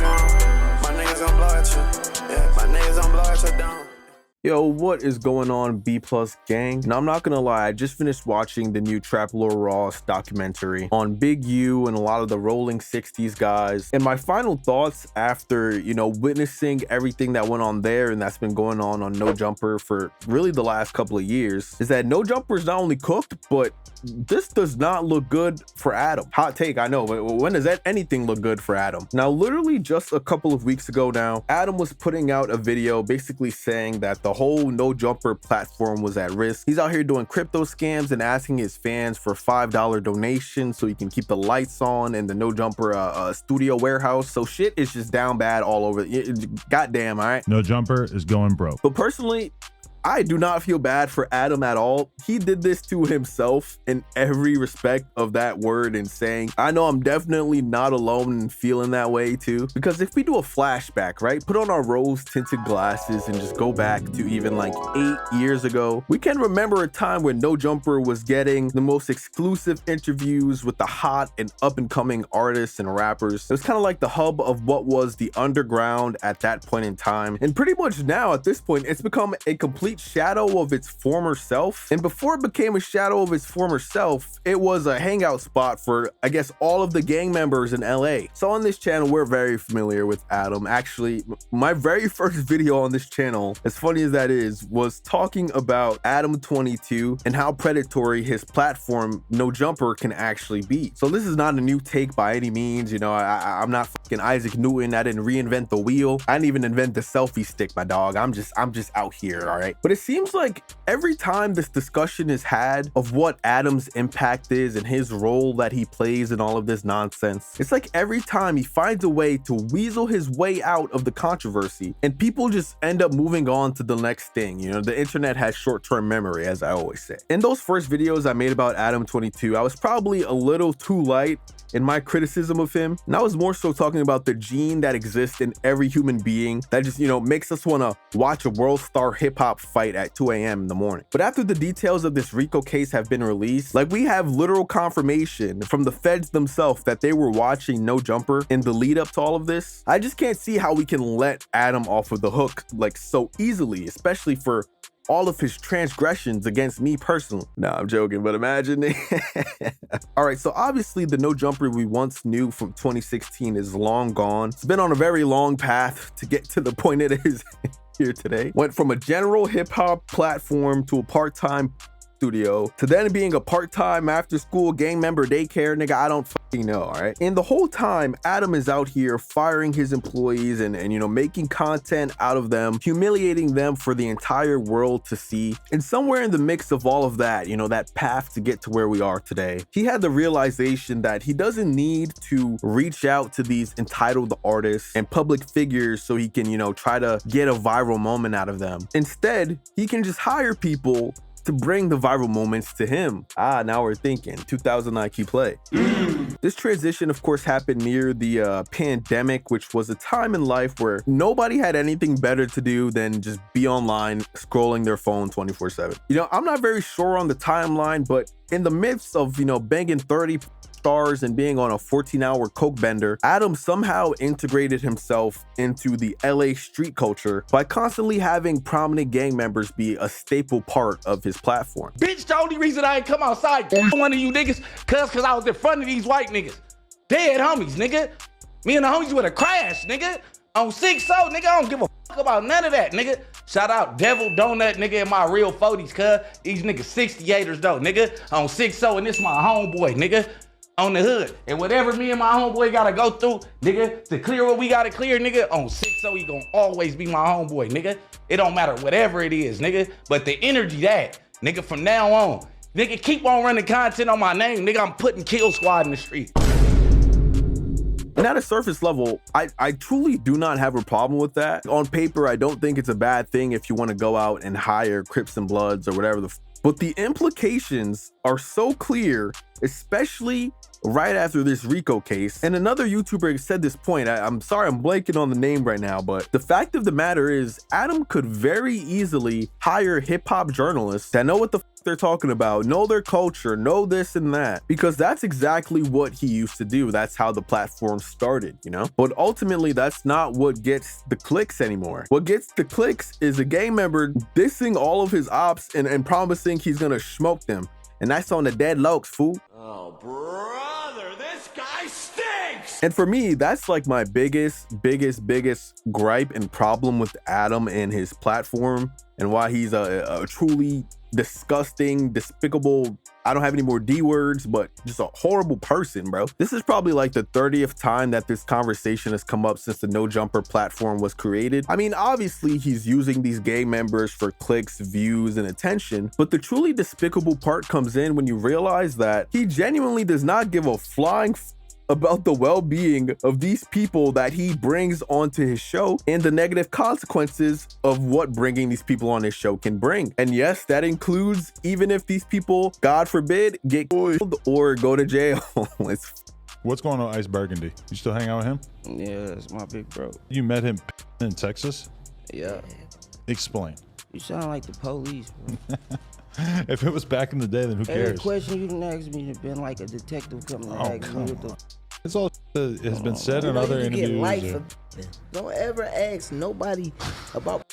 what you want. My niggas gon' blow at you. Yeah, my niggas gon' blow at you down. Yo, what is going on, B Plus gang? Now, I'm not gonna lie, I just finished watching the new Trap Lord Ross documentary on Big U and a lot of the Rolling 60s guys. And my final thoughts after, witnessing everything that went on there and that's been going on No Jumper for really the last couple of years is that No Jumper is not only cooked, but this does not look good for Adam. Hot take, I know, but when does anything look good for Adam? Now, literally just a couple of weeks ago now, Adam was putting out a video basically saying that the whole No Jumper platform was at risk. He's out here doing crypto scams and asking his fans for $5 donations so he can keep the lights on in the No Jumper studio warehouse. So shit is just down bad all over. Goddamn, all right? No Jumper is going broke. But personally, I do not feel bad for Adam at all. He did this to himself in every respect of that word and saying, I know I'm definitely not alone in feeling that way too. Because if we do a flashback, right, put on our rose tinted glasses and just go back to even like 8 years ago, we can remember a time when No Jumper was getting the most exclusive interviews with the hot and up and coming artists and rappers. It was kind of like the hub of what was the underground at that point in time. And pretty much now at this point, it's become a complete shadow of its former self. And before it became a shadow of its former self, it was a hangout spot for, I guess, all of the gang members in LA. So on this channel, we're very familiar with Adam. Actually, my very first video on this channel, as funny as that is, was talking about Adam22 and how predatory his platform No Jumper can actually be. So this is not a new take by any means. I'm not fucking Isaac Newton. I didn't reinvent the wheel. I didn't even invent the selfie stick, my dog. I'm just out here, all right? But it seems like every time this discussion is had of what Adam's impact is and his role that he plays in all of this nonsense, it's like every time he finds a way to weasel his way out of the controversy and people just end up moving on to the next thing. The internet has short-term memory, as I always say. In those first videos I made about Adam22, I was probably a little too light in my criticism of him. And I was more so talking about the gene that exists in every human being that just, makes us want to watch a world star hip hop fight at 2 a.m. in the morning. But after the details of this RICO case have been released, like we have literal confirmation from the feds themselves that they were watching No Jumper in the lead up to all of this, I just can't see how we can let Adam off of the hook like so easily, especially for all of his transgressions against me personally. Nah, I'm joking, but imagine it. All right, so obviously the No Jumper we once knew from 2016 is long gone. It's been on a very long path to get to the point it is here today. Went from a general hip hop platform to a part-time studio to then being a part-time after-school gang member daycare. Nigga, I don't fucking know, all right? And the whole time, Adam is out here firing his employees and making content out of them, humiliating them for the entire world to see. And somewhere in the mix of all of that, that path to get to where we are today, he had the realization that he doesn't need to reach out to these entitled artists and public figures so he can, try to get a viral moment out of them. Instead, he can just hire people to bring the viral moments to him. Now we're thinking 2000 IQ play. This transition, of course, happened near the pandemic, which was a time in life where nobody had anything better to do than just be online scrolling their phone 24/7. I'm not very sure on the timeline, but in the midst of, banging 30 stars and being on a 14-hour coke bender, Adam somehow integrated himself into the LA street culture by constantly having prominent gang members be a staple part of his platform. Bitch, the only reason I ain't come outside one of you niggas, cause I was in front of these white niggas. Dead homies, nigga. Me and the homies would have crashed, nigga. On 6-0, nigga, I don't give a fuck about none of that, nigga. Shout out Devil Donut, nigga, in my real 40s, cuz. These niggas 68ers though, nigga. On 6-0, and this my homeboy, nigga. On the hood. And whatever me and my homeboy gotta go through, nigga, to clear what we gotta clear, nigga, on 6-0, he gonna always be my homeboy, nigga. It don't matter whatever it is, nigga. But the energy that, nigga, from now on, nigga, keep on running content on my name, nigga. I'm putting Kill Squad in the street. And at a surface level, I truly do not have a problem with that. On paper, I don't think it's a bad thing if you want to go out and hire Crips and Bloods or whatever but the implications are so clear, especially right after this RICO case. And another YouTuber said this point. I'm sorry, I'm blanking on the name right now, but the fact of the matter is Adam could very easily hire hip-hop journalists that know what the they're talking about, know their culture, know this and that, because that's exactly what he used to do. That's how the platform started, you know? But ultimately, that's not what gets the clicks anymore. What gets the clicks is a gang member dissing all of his ops and promising he's gonna smoke them. And that's on the dead lokes, fool. Oh, brother, this guy stinks! And for me, that's like my biggest gripe and problem with Adam and his platform, and why he's a truly disgusting, despicable, I don't have any more D words, but just a horrible person, bro. This is probably like the 30th time that this conversation has come up since the No Jumper platform was created. I mean, obviously he's using these gang members for clicks, views, and attention, but the truly despicable part comes in when you realize that he genuinely does not give a flying about the well-being of these people that he brings onto his show and the negative consequences of what bringing these people on his show can bring. And yes, that includes even if these people, God forbid, get killed or go to jail. What's going on, Ice Burgundy? You still hang out with him? Yeah, it's my big bro. You met him in Texas? Yeah. Explain. You sound like the police, bro. If it was back in the day, then who Every cares? question you didn't ask me have been like a detective coming to ask me what the It's all that has been said in know, other you get life interviews. for don't ever ask nobody about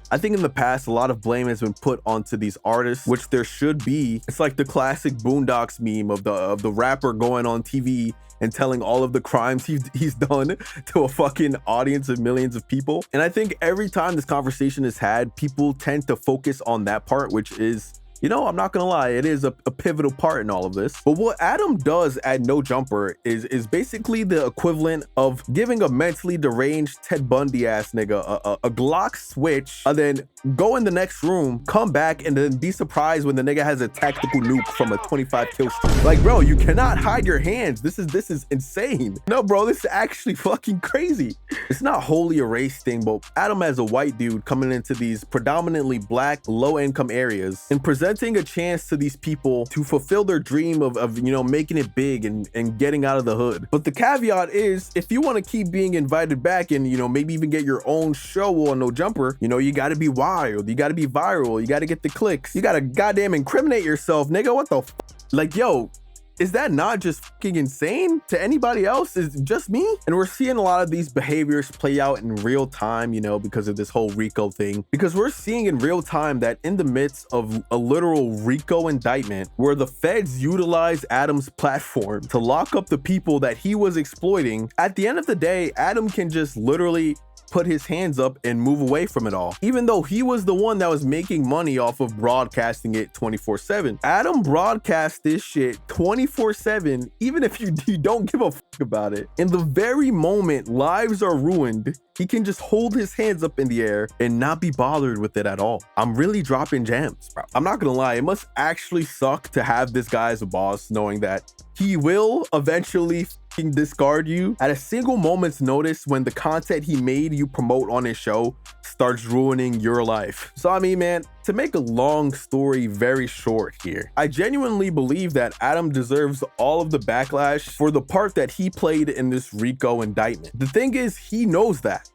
I think in the past, a lot of blame has been put onto these artists, which there should be. It's like the classic Boondocks meme of the rapper going on TV and telling all of the crimes he's done to a fucking audience of millions of people. And I think every time this conversation is had, people tend to focus on that part, which is, you know, I'm not gonna lie, it is a pivotal part in all of this. But what Adam does at No Jumper is basically the equivalent of giving a mentally deranged Ted Bundy ass nigga a Glock switch, and then go in the next room, come back, and then be surprised when the nigga has a tactical nuke from a 25 kill streak. Like, bro, you cannot hide your hands. This is insane. No, bro, this is actually fucking crazy. It's not wholly a race thing, but Adam as a white dude coming into these predominantly black, low-income areas and presenting a chance to these people to fulfill their dream of you know, making it big and getting out of the hood. But the caveat is, if you want to keep being invited back and, you know, maybe even get your own show on No Jumper, you know, you got to be wild, you got to be viral, you got to get the clicks, you got to goddamn incriminate yourself, nigga. What the f? Like, yo, is that not just fucking insane to anybody else? Is it just me? And we're seeing a lot of these behaviors play out in real time, you know, because of this whole RICO thing. Because we're seeing in real time that in the midst of a literal RICO indictment, where the feds utilize Adam's platform to lock up the people that he was exploiting, at the end of the day, Adam can just literally put his hands up and move away from it all, even though he was the one that was making money off of broadcasting it 24/7. Adam broadcasts this shit 24/7, even if you don't give a fuck about it. In the very moment lives are ruined, he can just hold his hands up in the air and not be bothered with it at all. I'm really dropping gems, bro. I'm not gonna lie, it must actually suck to have this guy as a boss, knowing that he will eventually discard you at a single moment's notice when the content he made you promote on his show starts ruining your life. So I mean, man, to make a long story very short here, I genuinely believe that Adam deserves all of the backlash for the part that he played in this RICO indictment. The thing is, he knows that.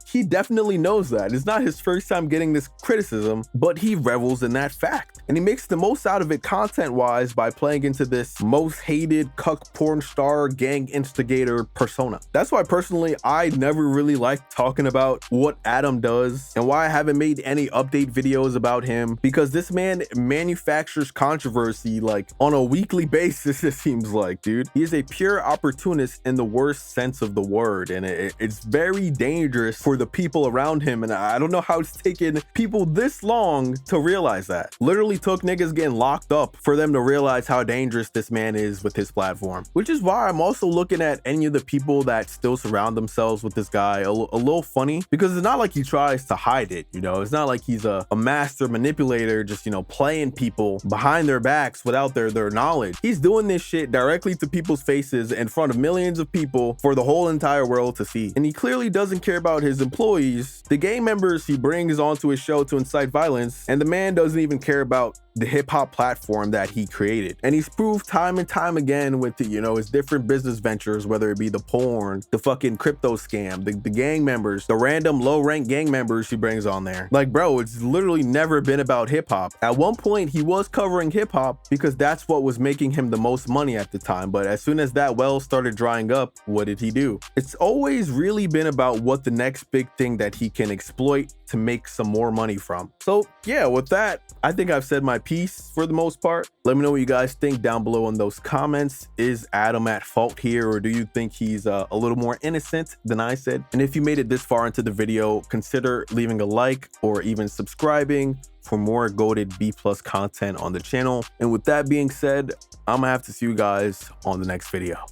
He definitely knows that. It's not his first time getting this criticism, but he revels in that fact. And he makes the most out of it content-wise by playing into this most hated cuck porn star gang instigator persona. That's why personally, I never really liked talking about what Adam does and why I haven't made any update videos about him, because this man manufactures controversy like on a weekly basis, it seems like, dude. He is a pure opportunist in the worst sense of the word, and it's very dangerous for the people around him, and I don't know how it's taken people this long to realize that. Literally took niggas getting locked up for them to realize how dangerous this man is with his platform, which is why I'm also looking at any of the people that still surround themselves with this guy a little funny, because it's not like he tries to hide it, you know. It's not like he's a master manipulator just, you know, playing people behind their backs without their knowledge. He's doing this shit directly to people's faces in front of millions of people for the whole entire world to see, and he clearly doesn't care about his employees, the gang members he brings onto his show to incite violence, and the man doesn't even care about the hip hop platform that he created. And he's proved time and time again with, you know, his different business ventures, whether it be the porn, the fucking crypto scam, the gang members, the random low rank gang members he brings on there. Like, bro, it's literally never been about hip hop. At one point, he was covering hip hop because that's what was making him the most money at the time. But as soon as that well started drying up, what did he do? It's always really been about what the next big thing that he can exploit to make some more money from. So yeah, with that, I think I've said my piece for the most part. Let me know what you guys think down below in those comments. Is Adam at fault here, or do you think he's a little more innocent than I said? And if you made it this far into the video, consider leaving a like or even subscribing for more goated B+ content on the channel. And with that being said, I'm gonna have to see you guys on the next video.